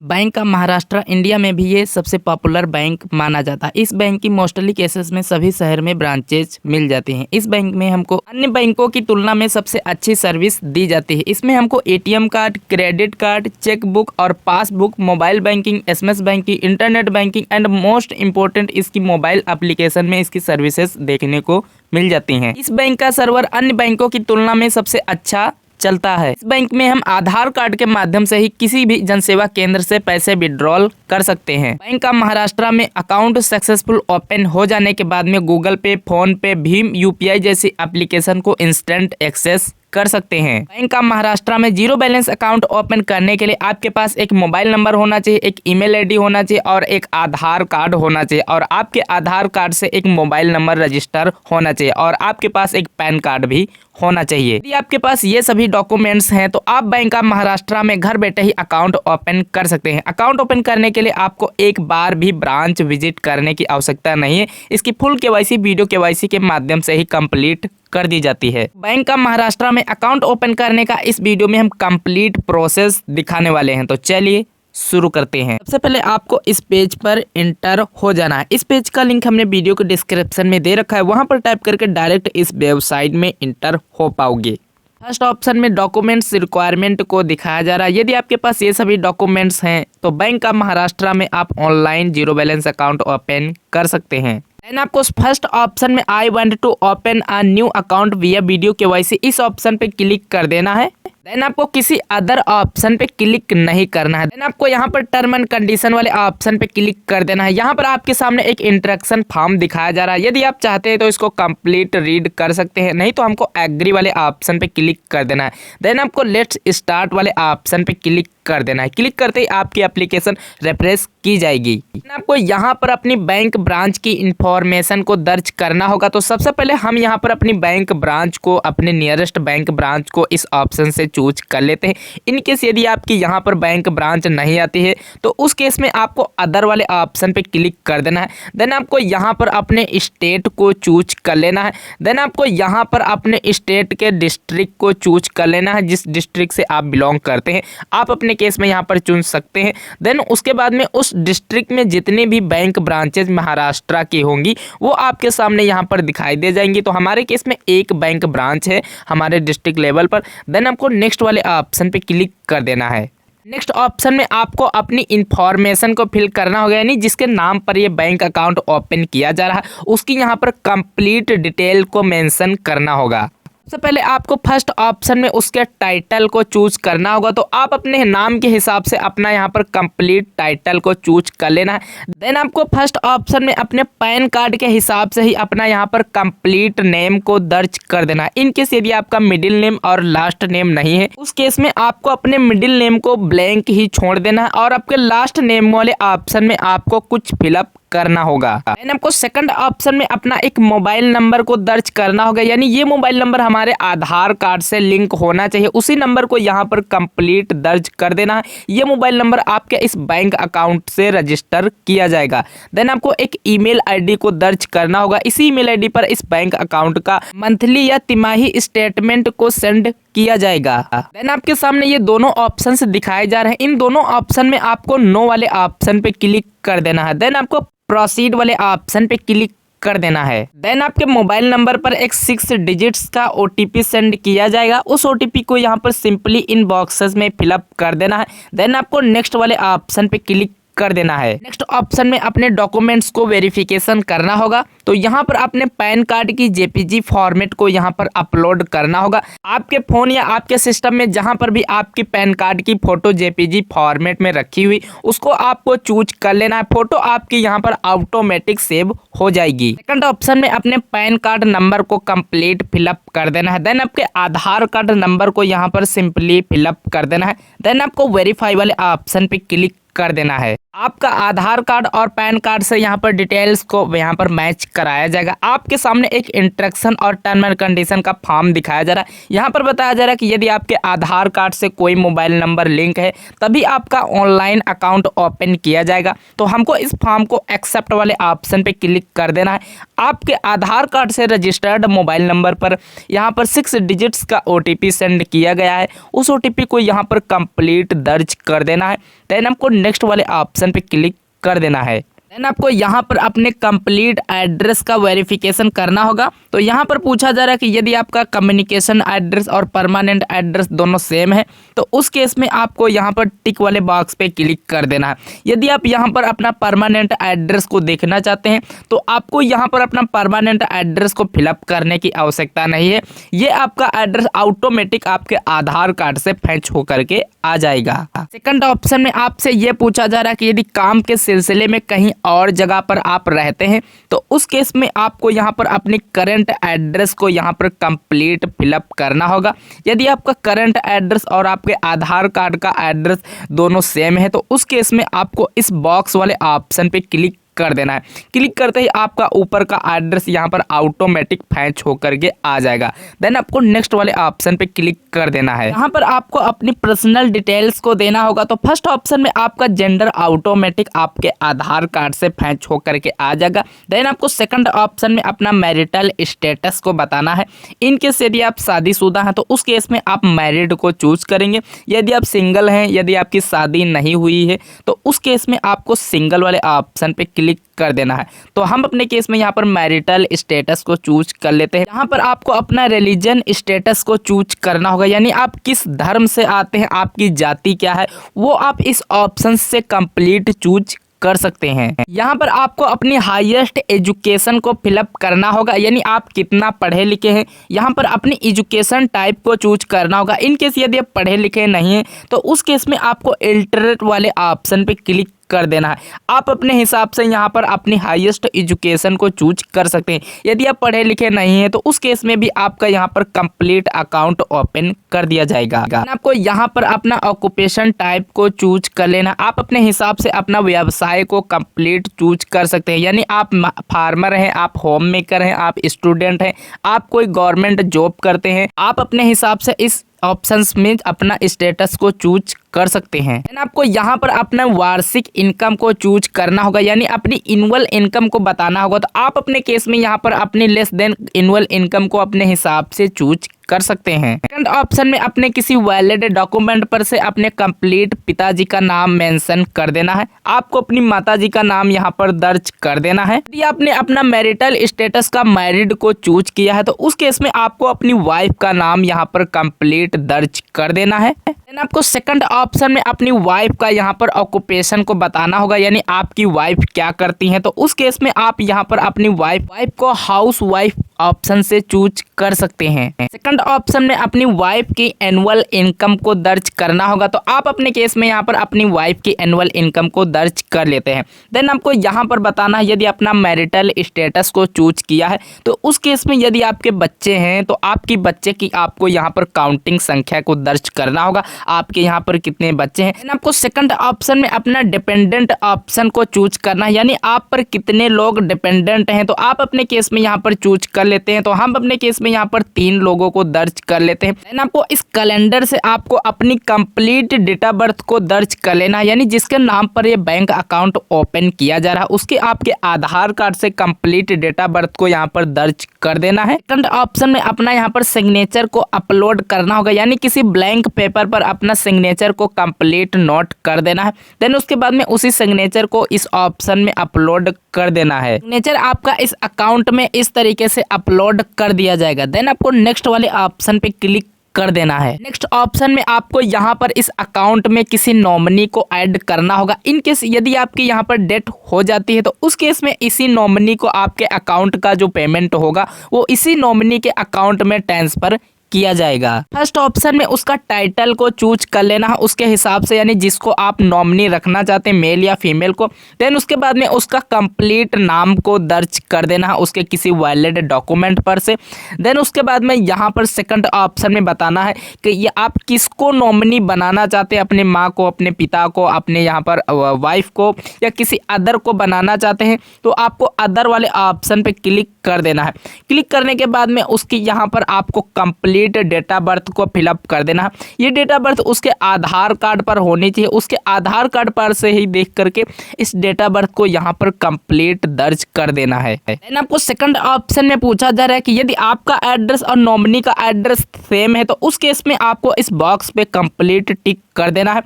Bank of Maharashtra India में भी ये सबसे पॉपुलर बैंक माना जाता है। इस बैंक की मोस्टली केसेस में सभी शहर में ब्रांचेज मिल जाती हैं। इस बैंक में हमको अन्य बैंकों की तुलना में सबसे अच्छी सर्विस दी जाती है। इसमें हमको ATM card, credit card, cheque book और passbook, mobile banking, SMS banking, internet banking and most important इसकी मोबाइल एप्लीकेशन में इसकी सर्विसेज देखने को मिल जाती हैं। इस बैंक का सर्वर अन्य बैंकों की तुलना में सबसे अच्छा चलता है। इस बैंक में हम आधार कार्ड के माध्यम से ही किसी भी जनसेवा केंद्र से पैसे विड्रॉल कर सकते हैं। बैंक ऑफ महाराष्ट्र में अकाउंट सक्सेसफुल ओपन हो जाने के बाद में गूगल पे, फोन पे, भीम यूपीआई जैसी एप्लीकेशन को इंस्टेंट एक्सेस कर सकते हैं। बैंक ऑफ महाराष्ट्र में जीरो बैलेंस अकाउंट ओपन करने के लिए आपके पास एक मोबाइल नंबर होना चाहिए, एक ईमेल आईडी होना चाहिए और एक आधार कार्ड होना चाहिए और आपके आधार कार्ड से एक मोबाइल नंबर रजिस्टर होना चाहिए और आपके पास एक पैन कार्ड भी होना चाहिए। यदि आपके पास ये सभी डॉक्यूमेंट्स हैं तो आप बैंक ऑफ महाराष्ट्र में घर बैठे ही अकाउंट ओपन कर सकते हैं। अकाउंट ओपन करने के लिए आपको एक बार भी ब्रांच विजिट करने की आवश्यकता नहीं है। इसकी फुल केवाईसी वीडियो केवाईसी के माध्यम से ही कंप्लीट कर दी जाती है। बैंक ऑफ महाराष्ट्र में अकाउंट ओपन करने का इस वीडियो में हम कंप्लीट प्रोसेस दिखाने वाले हैं। तो चलिए शुरू करते हैं। सबसे पहले आपको इस पेज पर इंटर हो जाना है। इस पेज का लिंक हमने वीडियो के डिस्क्रिप्शन में दे रखा है, वहां पर टाइप करके डायरेक्ट इस वेबसाइट में इंटर हो पाओगे। फर्स्ट ऑप्शन में डॉक्यूमेंट्स रिक्वायरमेंट को दिखाया जा रहा है। यदि आपके पास ये सभी डॉक्यूमेंट्स हैं तो बैंक ऑफ महाराष्ट्र में आप online zero balance account open कर सकते हैं। देन आपको फर्स्ट ऑप्शन में I want to open a new account via video KYC, इस ऑप्शन पे क्लिक कर देना है। देन आपको किसी अदर ऑप्शन पे क्लिक नहीं करना है। देन आपको यहाँ पर टर्म एंड कंडीशन वाले ऑप्शन पे क्लिक कर देना है। यहाँ पर आपके सामने एक इंस्ट्रक्शन फॉर्म दिखाया जा रहा है। यदि आप चाहते हैं तो इसको कंप्लीट रीड कर सकते हैं, नहीं तो हमको एग्री वाले ऑप्शन पे क्लिक कर देना है। देन आपको लेट्स स्टार्ट वाले ऑप्शन पे क्लिक कर देना है। क्लिक करते ही आपकी एप्लीकेशन रिफ्रेश की जाएगी। आपको यहाँ पर अपनी बैंक ब्रांच की इंफॉर्मेशन को दर्ज करना होगा। तो सबसे पहले हम यहाँ पर अपनी बैंक ब्रांच को, अपने नियरेस्ट बैंक ब्रांच को इस ऑप्शन से चूज कर लेते हैं। इनकेस यदि आपकी यहाँ पर बैंक ब्रांच नहीं आती है तो उस केस में आपको अदर वाले ऑप्शन पे क्लिक कर देना है। देन आपको यहाँ पर अपने स्टेट को चूज कर लेना है। देन आपको यहाँ पर अपने स्टेट के डिस्ट्रिक्ट को चूज कर लेना है, जिस डिस्ट्रिक्ट से आप बिलोंग करते हैं आप अपने केस में यहाँ पर चुन सकते हैं। देन उसके बाद में उस डिस्ट्रिक्ट में जितनी भी बैंक ब्रांचेज महाराष्ट्र की होंगी वो आपके सामने यहाँ पर दिखाई दे जाएंगी। तो हमारे केस में एक बैंक ब्रांच है हमारे डिस्ट्रिक्ट लेवल पर। देन आपको नेक्स्ट वाले ऑप्शन पे क्लिक कर देना है। नेक्स्ट ऑप्शन में आपको अपनी इंफॉर्मेशन को फिल करना होगा, यानी जिसके नाम पर ये बैंक अकाउंट ओपन किया जा रहा है उसकी यहाँ पर कंप्लीट डिटेल को मेंशन करना होगा। सबसे पहले आपको फर्स्ट ऑप्शन में उसके टाइटल को चूज करना होगा। तो आप अपने नाम के हिसाब से अपना यहाँ पर कंप्लीट टाइटल को चूज कर लेना है। देन आपको फर्स्ट ऑप्शन में अपने पैन कार्ड के हिसाब से ही अपना यहाँ पर कंप्लीट नेम को दर्ज कर देना है। इनकेस यदि आपका मिडिल नेम और लास्ट नेम नहीं है उस केस में आपको अपने मिडिल नेम को ब्लैंक ही छोड़ देना है और आपके लास्ट नेम वाले ऑप्शन में आपको कुछ फिलअप करना होगा। देन आपको सेकंड ऑप्शन में अपना एक मोबाइल नंबर को दर्ज करना होगा, यानी ये मोबाइल नंबर हमारे आधार कार्ड से लिंक होना चाहिए। उसी नंबर को यहाँ पर कंप्लीट दर्ज कर देना है। ये मोबाइल नंबर आपके इस बैंक अकाउंट से रजिस्टर किया जाएगा। देन आपको एक ईमेल आईडी को दर्ज करना होगा। इसी ईमेल आईडी पर इस बैंक अकाउंट का मंथली या तिमाही स्टेटमेंट को सेंड किया जाएगा। देन आपके सामने ये दोनों ऑप्शंस दिखाए जा रहे हैं। इन दोनों ऑप्शन में आपको नो वाले ऑप्शन पे क्लिक कर देना है। देन आपको प्रोसीड वाले ऑप्शन पे क्लिक कर देना है। देन आपके मोबाइल नंबर पर एक 6 डिजिट्स का ओटीपी सेंड किया जाएगा। उस ओटीपी को यहाँ पर सिंपली इन बॉक्सेस में फिलअप कर देना है। देन आपको नेक्स्ट वाले ऑप्शन पे क्लिक कर देना है। नेक्स्ट ऑप्शन में अपने डॉक्यूमेंट्स को वेरिफिकेशन करना होगा। तो यहाँ पर अपने पैन कार्ड की जेपीजी फॉर्मेट को यहाँ पर अपलोड करना होगा। आपके फोन या आपके सिस्टम में जहाँ पर भी आपकी पैन कार्ड की फोटो जेपीजी फॉर्मेट में रखी हुई उसको आपको चूज कर लेना है। फोटो आपकी यहाँ पर ऑटोमेटिक सेव हो जाएगी। सेकंड ऑप्शन में अपने पैन कार्ड नंबर को कंप्लीट फिलअप कर देना है। देन आपके आधार कार्ड नंबर को यहाँ पर सिंपली फिलअप कर देना है। देन आपको वेरीफाई वाले ऑप्शन पे क्लिक कर देना है। आपका आधार कार्ड और पैन कार्ड से यहाँ पर डिटेल्स को यहाँ पर मैच कराया जाएगा। आपके सामने एक इंस्ट्रक्शन और टर्म एंड कंडीशन का फॉर्म दिखाया जा रहा है। यहाँ पर बताया जा रहा है कि यदि आपके आधार कार्ड से कोई मोबाइल नंबर लिंक है तभी आपका ऑनलाइन अकाउंट ओपन किया जाएगा। तो हमको इस फॉर्म को एक्सेप्ट वाले ऑप्शन पे क्लिक कर देना है। आपके आधार कार्ड से रजिस्टर्ड मोबाइल नंबर पर यहाँ पर 6 डिजिट्स का OTP सेंड किया गया है। उस OTP को यहाँ पर कंप्लीट दर्ज कर देना है। देन हमको नेक्स्ट वाले ऑप्शन पे क्लिक कर देना है। देन आपको यहाँ पर अपने कंप्लीट एड्रेस का वेरिफिकेशन करना होगा। तो यहाँ पर पूछा जा रहा है कि यदि आपका कम्युनिकेशन एड्रेस और परमानेंट एड्रेस दोनों सेम है तो उस केस में आपको यहाँ पर टिक वाले बॉक्स पे क्लिक कर देना है। यदि आप यहाँ पर अपना परमानेंट एड्रेस को देखना चाहते हैं तो आपको यहाँ पर अपना परमानेंट एड्रेस को फिलअप करने की आवश्यकता नहीं है। ये आपका एड्रेस ऑटोमेटिक आपके आधार कार्ड से फैच होकर के आ जाएगा। सेकंड ऑप्शन में आपसे ये पूछा जा रहा है कि यदि काम के सिलसिले में कहीं और जगह पर आप रहते हैं तो उस केस में आपको यहाँ पर अपनी करंट एड्रेस को यहाँ पर कंप्लीट फिलअप करना होगा। यदि आपका करंट एड्रेस और आपके आधार कार्ड का एड्रेस दोनों सेम है तो उस केस में आपको इस बॉक्स वाले ऑप्शन पे क्लिक कर देना है। क्लिक करते ही आपका ऊपर का एड्रेस यहाँ पर ऑटोमेटिक फैच होकर के आ जाएगा। देन आपको नेक्स्ट वाले ऑप्शन पे क्लिक कर देना है। यहाँ पर आपको अपनी पर्सनल डिटेल्स को देना होगा। तो फर्स्ट ऑप्शन में आपका जेंडर ऑटोमेटिक आपके आधार कार्ड से फैच होकर के आ जाएगा। देन आपको सेकंड ऑप्शन में अपना मैरिटल स्टेटस को बताना है। इन केस यदि आप शादीशुदा हैं तो उस केस में आप मैरिड को चूज करेंगे। यदि आप सिंगल हैं, यदि आपकी शादी नहीं हुई है तो उस केस में आपको सिंगल वाले ऑप्शन पे क्लिक कर देना है। तो हम अपने केस में यहाँ पर मैरिटल स्टेटस को चूज कर लेते हैं। यहाँ पर आपको अपना रिलीजन स्टेटस को चूज करना होगा, यानी आप किस धर्म से आते हैं, आपकी जाति क्या है, वो आप इस ऑप्शन से कंप्लीट चूज कर सकते हैं। यहाँ पर आपको अपनी हाईएस्ट एजुकेशन को फिलअप करना होगा, यानी आप कितना पढ़े लिखे हैं। यहाँ पर अपनी एजुकेशन टाइप को चूज करना होगा। इन केस यदि आप पढ़े लिखे नहीं हैं तो उस केस में आपको इलिटरेट वाले ऑप्शन पे क्लिक कर देना है। आप अपने हिसाब से यहाँ पर अपनी हाईएस्ट एजुकेशन को चूज कर सकते हैं। यदि आप पढ़े लिखे नहीं हैं तो उस केस में भी आपका यहाँ पर कंप्लीट अकाउंट ओपन कर दिया जाएगा। आपको यहाँ पर अपना ऑक्यूपेशन टाइप को चूज कर लेना। आप अपने हिसाब से अपना व्यवसाय को कंप्लीट चूज कर सकते हैं, यानी आप फार्मर हैं, आप होम मेकर हैं, आप स्टूडेंट हैं, आप कोई गवर्नमेंट जॉब करते हैं। आप अपने हिसाब से इस ऑप्शंस में अपना स्टेटस को चूज कर सकते हैं। आपको यहाँ पर अपना वार्षिक इनकम को चूज करना होगा, यानी अपनी एनुअल इनकम को बताना होगा। तो आप अपने केस में यहाँ पर अपनी लेस देन एनुअल इनकम को अपने हिसाब से चूज कर सकते हैं। सेकंड ऑप्शन में अपने किसी वैलिड डॉक्यूमेंट पर से अपने कंप्लीट पिताजी का नाम मेंशन कर देना है। आपको अपनी माताजी का नाम यहाँ पर दर्ज कर देना है। यदि आपने अपना मैरिटल स्टेटस का मैरिड को चूज किया है तो उस केस में आपको अपनी वाइफ का नाम यहाँ पर कंप्लीट दर्ज कर देना है। देन आपको सेकंड ऑप्शन में अपनी वाइफ का यहाँ पर ऑक्यूपेशन को बताना होगा, यानी आपकी वाइफ क्या करती हैं। तो उस केस में आप यहाँ पर अपनी वाइफ को हाउस वाइफ ऑप्शन से चूज कर सकते हैं। सेकंड ऑप्शन में अपनी वाइफ की एनुअल इनकम को दर्ज करना होगा। तो आप अपने केस में यहाँ पर अपनी वाइफ की एनुअल इनकम को दर्ज कर लेते हैं। देन आपको यहाँ पर बताना है, यदि अपना मैरिटल स्टेटस को चूज किया है तो उस केस में यदि आपके बच्चे हैं तो आपकी बच्चे की आपको यहाँ पर काउंटिंग संख्या को दर्ज करना होगा, आपके यहाँ पर कितने बच्चे हैं। देन आपको सेकंड ऑप्शन में अपना डिपेंडेंट ऑप्शन को चूज करना है, यानी आप पर कितने लोग डिपेंडेंट हैं। तो आप अपने केस में यहाँ पर चूज कर लेते हैं। तो हम अपने केस में यहाँ पर 3 लोगों को दर्ज कर लेते हैं। देन आपको इस कैलेंडर से आपको अपनी कंप्लीट डेट ऑफ बर्थ को दर्ज कर लेना है, यानी जिसके नाम पर ये बैंक अकाउंट ओपन किया जा रहा है उसके आपके आधार कार्ड से कंप्लीट डेट ऑफ बर्थ को यहाँ पर दर्ज कर देना है। सेकंड ऑप्शन में अपना यहाँ पर सिग्नेचर को अपलोड करना होगा, यानी किसी ब्लैंक पेपर पर अपना सिग्नेचर को कंप्लीट नोट कर देना है। देन उसके बाद में उसी सिग्नेचर को इस ऑप्शन में अपलोड कर देना है। सिग्नेचर आपका इस अकाउंट में इस तरीके से अपलोड कर दिया जाएगा। देन आपको नेक्स्ट वाले ऑप्शन पे क्लिक कर देना है। नेक्स्ट ऑप्शन में आपको यहाँ पर इस अकाउंट में किसी नॉमिनी को ऐड करना होगा। इन केस यदि आपकी यहाँ पर डेथ हो जाती है तो उस केस में इसी नॉमिनी को आपके अकाउंट का जो पेमेंट होगा वो इसी नॉमिनी के अकाउंट में ट्रांसफर किया जाएगा। फर्स्ट ऑप्शन में उसका टाइटल को चूज कर लेना है उसके हिसाब से, यानी जिसको आप नॉमिनी रखना चाहते हैं मेल या फीमेल को। देन उसके बाद में उसका कंप्लीट नाम को दर्ज कर देना है उसके किसी वैलिड डॉक्यूमेंट पर से। देन उसके बाद में यहाँ पर सेकंड ऑप्शन में बताना है कि ये आप किसको नॉमिनी बनाना चाहते हैं, अपने माँ को, अपने पिता को, अपने यहाँ पर वाइफ को, या किसी अदर को बनाना चाहते हैं तो आपको अदर वाले ऑप्शन पे क्लिक कर देना है। क्लिक करने के बाद में उसकी यहाँ पर आपको कंप्लीट डेट ऑफ बर्थ को फिलअप कर देना है। ये डेट ऑफ बर्थ उसके आधार कार्ड पर होनी चाहिए, उसके आधार कार्ड पर से ही देख करके इस डेट ऑफ बर्थ को यहाँ पर कंप्लीट दर्ज कर देना है। देन आपको सेकंड ऑप्शन में पूछा जा रहा है कि यदि आपका एड्रेस और नॉमिनी का एड्रेस सेम है तो उस केस में आपको इस बॉक्स पे कंप्लीट टिक कर देना है।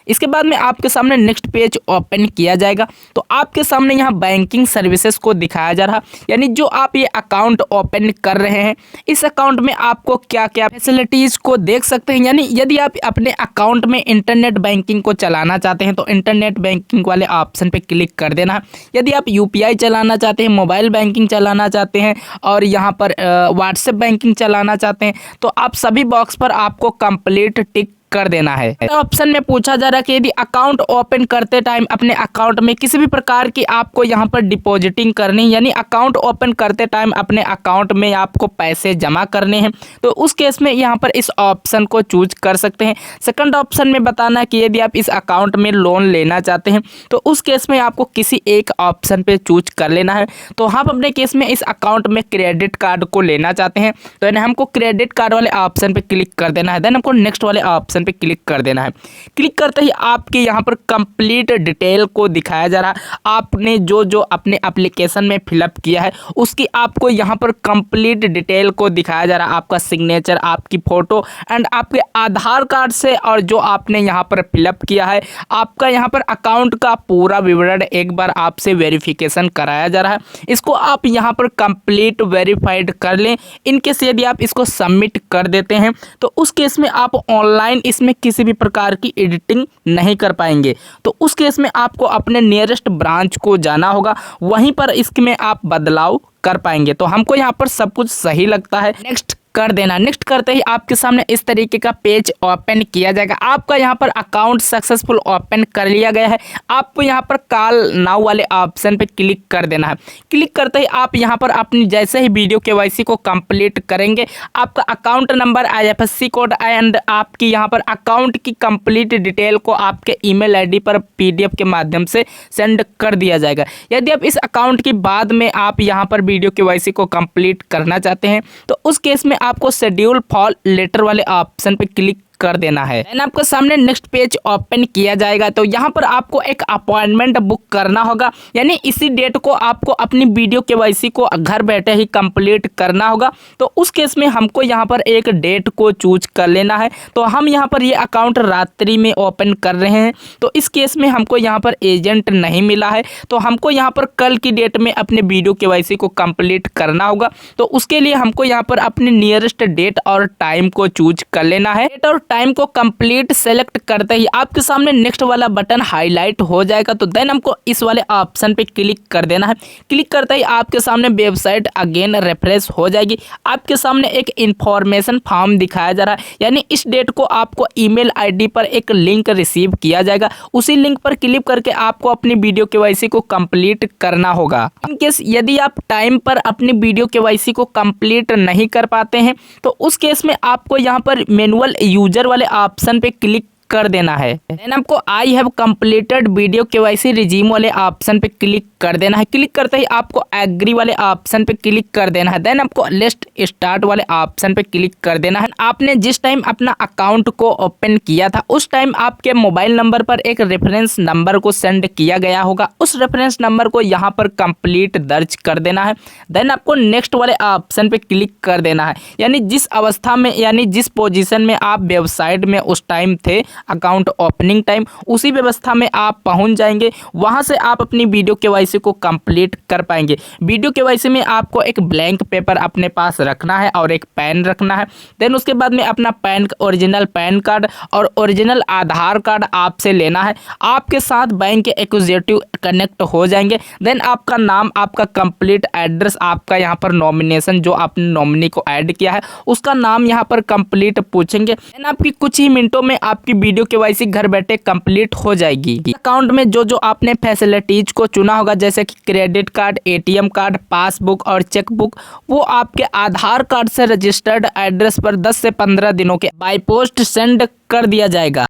इसके बाद में आपके सामने नेक्स्ट पेज ओपन किया जाएगा तो आपके सामने यहाँ बैंकिंग सर्विसेज को दिखाया जा रहा, यानी जो आप ये अकाउंट ओपन कर रहे हैं इस अकाउंट में आपको क्या क्या फैसिलिटीज़ को देख सकते हैं। यानी यदि आप अपने अकाउंट में इंटरनेट बैंकिंग को चलाना चाहते हैं तो इंटरनेट बैंकिंग वाले ऑप्शन पे क्लिक कर देना है। यदि आप यूपीआई चलाना चाहते हैं, मोबाइल बैंकिंग चलाना चाहते हैं और यहाँ पर व्हाट्सएप बैंकिंग चलाना चाहते हैं तो आप सभी बॉक्स पर आपको कंप्लीट टिक कर देना है। ऑप्शन में पूछा जा रहा है कि यदि अकाउंट ओपन करते टाइम अपने अकाउंट में किसी भी प्रकार की आपको यहाँ पर डिपॉजिटिंग करनी, यानी अकाउंट ओपन करते टाइम अपने अकाउंट में आपको पैसे जमा करने हैं तो उस केस में यहाँ पर इस ऑप्शन को चूज कर सकते हैं। सेकंड ऑप्शन में बताना है कि यदि आप इस अकाउंट में लोन लेना चाहते हैं तो उस केस में आपको किसी एक ऑप्शन पे चूज कर लेना है। तो हम अपने केस में इस अकाउंट में क्रेडिट कार्ड को लेना चाहते हैं तो हमको क्रेडिट कार्ड वाले ऑप्शन पे क्लिक कर देना है। देन हमको नेक्स्ट वाले ऑप्शन पे क्लिक कर देना है। क्लिक करते ही आपके यहाँ पर कंप्लीट डिटेल को दिखाया जा रहा है, आपने जो जो अपने एप्लीकेशन में फिलअप किया है उसकी आपको यहाँ पर कंप्लीट डिटेल को दिखाया जा रहा है, आपका सिग्नेचर, आपकी फोटो एंड आपके आधार कार्ड से और जो आपने यहाँ पर फिलअप किया है आपका यहाँ पर अकाउंट का पूरा विवरण एक बार आपसे वेरिफिकेशन कराया जा रहा है। इसको आप यहाँ पर कंप्लीट वेरीफाइड कर लें। इनकेस यदि आप इसको सबमिट कर देते हैं तो उस केस में आप ऑनलाइन इसमें किसी भी प्रकार की एडिटिंग नहीं कर पाएंगे। तो उस केस में आपको अपने नियरेस्ट ब्रांच को जाना होगा, वहीं पर इसमें आप बदलाव कर पाएंगे। तो हमको यहाँ पर सब कुछ सही लगता है, नेक्स्ट कर देना। नेक्स्ट करते ही आपके सामने इस तरीके का पेज ओपन किया जाएगा। आपका यहाँ पर अकाउंट सक्सेसफुल ओपन कर लिया गया है। आपको यहाँ पर कॉल नाउ वाले ऑप्शन पे क्लिक कर देना है। क्लिक करते ही आप यहाँ पर अपनी जैसे ही वीडियो केवाईसी को कंप्लीट करेंगे आपका account number, IFSC code and आपकी यहाँ पर अकाउंट की कंप्लीट डिटेल को आपके ईमेल ID पर PDF के माध्यम से सेंड कर दिया जाएगा। यदि आप इस अकाउंट की बाद में आप यहाँ पर वीडियो केवाईसी को कंप्लीट करना चाहते हैं तो उस केस में आपको शेड्यूल फॉर लेटर वाले ऑप्शन पे क्लिक कर देना है। देन आपके सामने नेक्स्ट पेज ओपन किया जाएगा तो यहाँ पर आपको एक अपॉइंटमेंट बुक करना होगा, यानी इसी डेट को आपको अपनी वीडियो केवाईसी को घर बैठे ही कंप्लीट करना होगा। तो उस केस में हमको यहाँ पर एक डेट को चूज कर लेना है। तो हम यहाँ पर ये अकाउंट रात्रि में ओपन कर रहे हैं तो इस केस में हमको यहाँ पर एजेंट नहीं मिला है तो हमको यहाँ पर कल की डेट में अपने वीडियो केवाईसी को कंप्लीट करना होगा। तो उसके लिए हमको यहाँ पर अपने नियरेस्ट डेट और टाइम को चूज कर लेना है। डेट और टाइम को कंप्लीट सेलेक्ट करते ही आपके सामने नेक्स्ट वाला बटन हाईलाइट हो जाएगा तो देन हमको इस वाले ऑप्शन पे क्लिक कर देना है। क्लिक करते ही आपके सामने वेबसाइट अगेन रिफ्रेश हो जाएगी। आपके सामने एक इंफॉर्मेशन फॉर्म दिखाया जा रहा है, यानी इस डेट को आपको ईमेल ID पर एक लिंक रिसीव किया जाएगा। उसी लिंक पर क्लिक करके आपको अपनी वीडियो केवाईसी को कंप्लीट करना होगा। इनकेस यदि आप टाइम पर अपनी वीडियो केवाईसी को कंप्लीट नहीं कर पाते हैं तो उस केस में आपको यहाँ पर मैनुअल यूजर वाले ऑप्शन पे क्लिक कर देना है। देन आपको I have completed video KYC resume वाले ऑप्शन पे क्लिक कर देना है। क्लिक करते ही आपको एग्री वाले ऑप्शन पे क्लिक कर देना है। देन आपको लेट्स स्टार्ट वाले ऑप्शन पे क्लिक कर देना है। आपने जिस टाइम अपना अकाउंट को ओपन किया था उस टाइम आपके मोबाइल नंबर पर एक रेफरेंस नंबर को सेंड किया गया होगा, उस रेफरेंस नंबर को यहाँ पर कंप्लीट दर्ज कर देना है। देन आपको नेक्स्ट वाले ऑप्शन पे क्लिक कर देना है, यानी जिस अवस्था में, यानी जिस पोजीशन में आप वेबसाइट में उस टाइम थे अकाउंट ओपनिंग टाइम, उसी व्यवस्था में आप पहुंच जाएंगे। वहां से आप अपनी वीडियो केवाईसी को कंप्लीट कर पाएंगे। वीडियो केवाईसी में आपको एक ब्लैंक पेपर अपने पास रखना है और एक पेन रखना है। देन उसके बाद में अपना ओरिजिनल पैन कार्ड और ओरिजिनल आधार कार्ड आपसे लेना है। आपके साथ बैंक के एग्जीक्यूटिव कनेक्ट हो जाएंगे। देन आपका नाम, आपका कंप्लीट एड्रेस, आपका यहाँ पर नॉमिनेशन जो आपने नॉमिनी को ऐड किया है उसका नाम यहाँ पर कंप्लीट पूछेंगे। देन आपकी कुछ ही मिनटों में आपकी वीडियो केवाईसी घर बैठे कंप्लीट हो जाएगी। अकाउंट में जो जो आपने फैसिलिटीज को चुना होगा जैसे कि credit card, ATM card, passbook और चेकबुक, वो आपके आधार कार्ड से रजिस्टर्ड एड्रेस पर 10 से 15 दिनों के बाय पोस्ट सेंड कर दिया जाएगा।